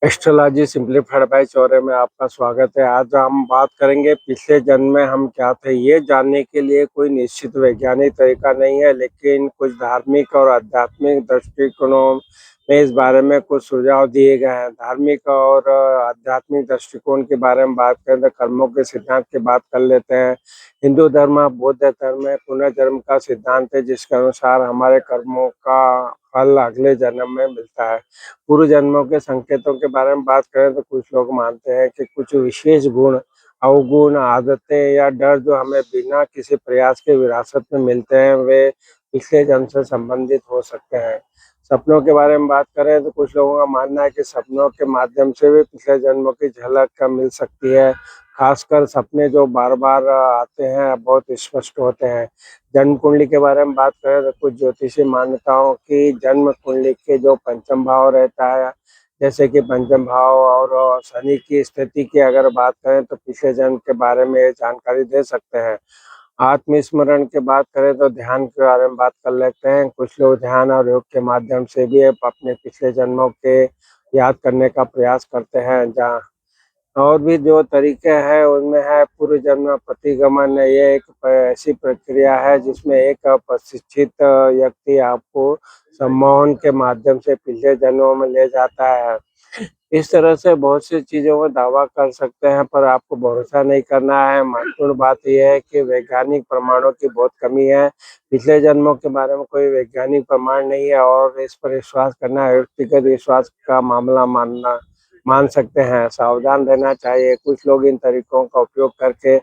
Astrology simplified by Chaure में आपका स्वागत है। आज हम बात करेंगे पिछले जन्म में हम क्या थे। ये जानने के लिए कोई निश्चित वैज्ञानिक तरीका नहीं है, लेकिन कुछ धार्मिक और आध्यात्मिक दृष्टिकोणों में इस बारे में कुछ सुझाव दिए गए हैं। धार्मिक और आध्यात्मिक दृष्टिकोण के बारे में बात करें तो कर्मों के सिद्धांत की बात कर लेते हैं। हिंदू धर्म, बौद्ध धर्म में पुनर्जन्म का सिद्धांत है, जिसके अनुसार हमारे कर्मों का फल अगले जन्म में मिलता है। पूर्व जन्मों के संकेतों के बारे में बात करें तो कुछ लोग मानते हैं कि कुछ विशेष गुण, अवगुण, आदतें या डर जो हमें बिना किसी प्रयास के विरासत में मिलते हैं, वे पिछले जन्म से संबंधित हो सकते हैं। सपनों के बारे में बात करें तो कुछ लोगों का मानना है कि सपनों के माध्यम से भी पिछले जन्मों की झलक मिल सकती है। खासकर सपने जो बार-बार आते हैं, बहुत स्पष्ट होते हैं। जन्म कुंडली के बारे में बात करें तो कुछ ज्योतिषी मान्यताओं की जन्म कुंडली के जो पंचम भाव रहता है, जैसे कि पंचम भाव और शनि की स्थिति की अगर बात करें तो पिछले जन्म के बारे में ये जानकारी दे सकते हैं। आत्मस्मरण की बात करें तो ध्यान के बारे में बात कर लेते हैं। कुछ लोग ध्यान और योग के माध्यम से भी अपने पिछले जन्मों के याद करने का प्रयास करते हैं। जहाँ और भी जो तरीके हैं उनमें है पूर्व जन्म प्रतिगमन। ये एक ऐसी प्रक्रिया है जिसमें एक प्रशिक्षित व्यक्ति आपको सम्मोहन के माध्यम से पिछले जन्मों में ले जाता है। इस तरह से बहुत सी चीज़ों में दावा कर सकते हैं, पर आपको भरोसा नहीं करना है। महत्वपूर्ण बात यह है कि वैज्ञानिक प्रमाणों की बहुत कमी है। पिछले जन्मों के बारे में कोई वैज्ञानिक प्रमाण नहीं है और इस पर विश्वास करना व्यक्तिगत विश्वास का मामला मान सकते हैं। सावधान रहना चाहिए। कुछ लोग इन तरीकों का उपयोग करके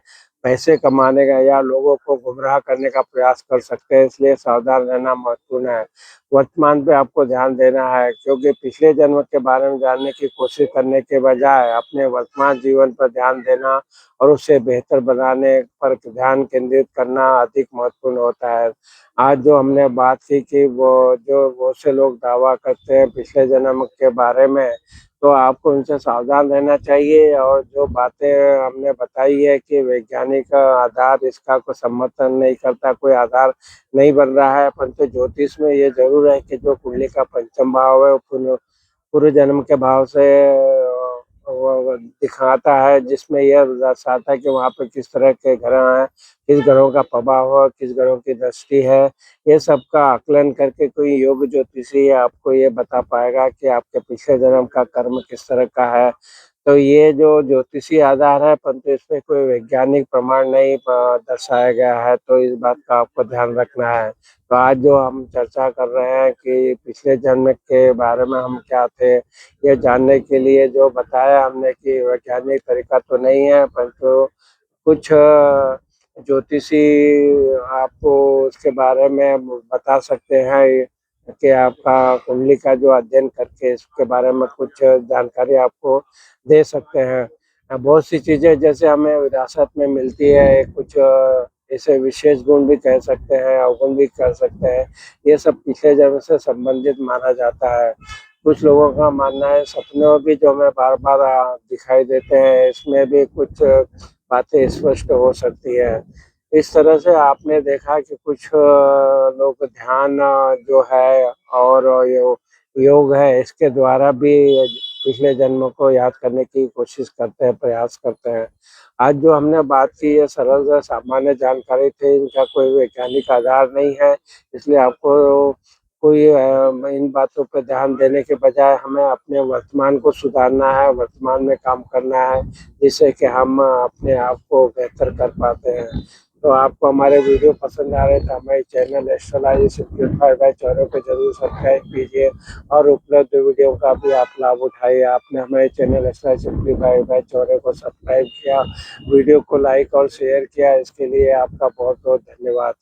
पैसे कमाने का या लोगों को गुमराह करने का प्रयास कर सकते हैं, इसलिए सावधान रहना महत्वपूर्ण है। वर्तमान पे आपको ध्यान देना है, क्योंकि पिछले जन्म के बारे में जानने की कोशिश करने के बजाय अपने वर्तमान जीवन पर ध्यान देना और उसे बेहतर बनाने पर ध्यान केंद्रित करना अधिक महत्वपूर्ण होता है। आज जो हमने बात की कि वो बहुत से लोग दावा करते हैं पिछले जन्म के बारे में, तो आपको उनसे सावधान रहना चाहिए। और जो बातें हमने बताई है कि वैज्ञानिक आधार इसका कोई समर्थन नहीं करता, कोई आधार नहीं बन रहा है, परंतु ज्योतिष में ये ज़रूर है कि जो कुंडली का पंचम भाव है वो पूर्व जन्म के भाव से वो दिखाता है, जिसमें यह दर्शाता है कि वहाँ पे किस तरह के ग्रह हैं, किस ग्रहों का प्रभाव है, किस ग्रहों की दृष्टि है। ये सब का आकलन करके कोई योग ज्योतिषी आपको ये बता पाएगा कि आपके पिछले जन्म का कर्म किस तरह का है। तो ये जो ज्योतिषी आधार है, परंतु इसमें कोई वैज्ञानिक प्रमाण नहीं दर्शाया गया है, तो इस बात का आपको ध्यान रखना है। तो आज जो हम चर्चा कर रहे हैं कि पिछले जन्म के बारे में हम क्या थे, ये जानने के लिए जो बताया हमने कि वैज्ञानिक तरीका तो नहीं है, परंतु कुछ ज्योतिषी आपको उसके बारे में बता सकते हैं कि आपका कुंडली का जो अध्ययन करके इसके बारे में कुछ जानकारी आपको दे सकते हैं। बहुत सी चीज़ें जैसे हमें विरासत में मिलती है, कुछ ऐसे विशेष गुण भी कह सकते हैं, अवगुण भी कह सकते हैं। ये सब पिछले जन्म से संबंधित माना जाता है। कुछ लोगों का मानना है सपनों में भी जो हमें बार-बार दिखाई देते हैं, इसमें भी कुछ बातें स्पष्ट हो सकती है। इस तरह से आपने देखा कि कुछ लोग ध्यान जो है और योग है, इसके द्वारा भी पिछले जन्मों को याद करने की कोशिश करते हैं, प्रयास करते हैं। आज जो हमने बात की ये सरल और सामान्य जानकारी थी, इनका कोई वैज्ञानिक आधार नहीं है, इसलिए आपको कोई इन बातों पे ध्यान देने के बजाय हमें अपने वर्तमान को सुधारना है, वर्तमान में काम करना है, जिससे कि हम अपने आप को बेहतर कर पाते हैं। तो आपको हमारे वीडियो पसंद आ रहे तो हमारे channel astrology simplified by Chaure को ज़रूर सब्सक्राइब कीजिए और उपलब्ध वीडियो का भी आप लाभ उठाइए। आपने हमारे channel astrology simplified by Chaure को सब्सक्राइब किया, वीडियो को लाइक और शेयर किया, इसके लिए आपका बहुत-बहुत धन्यवाद।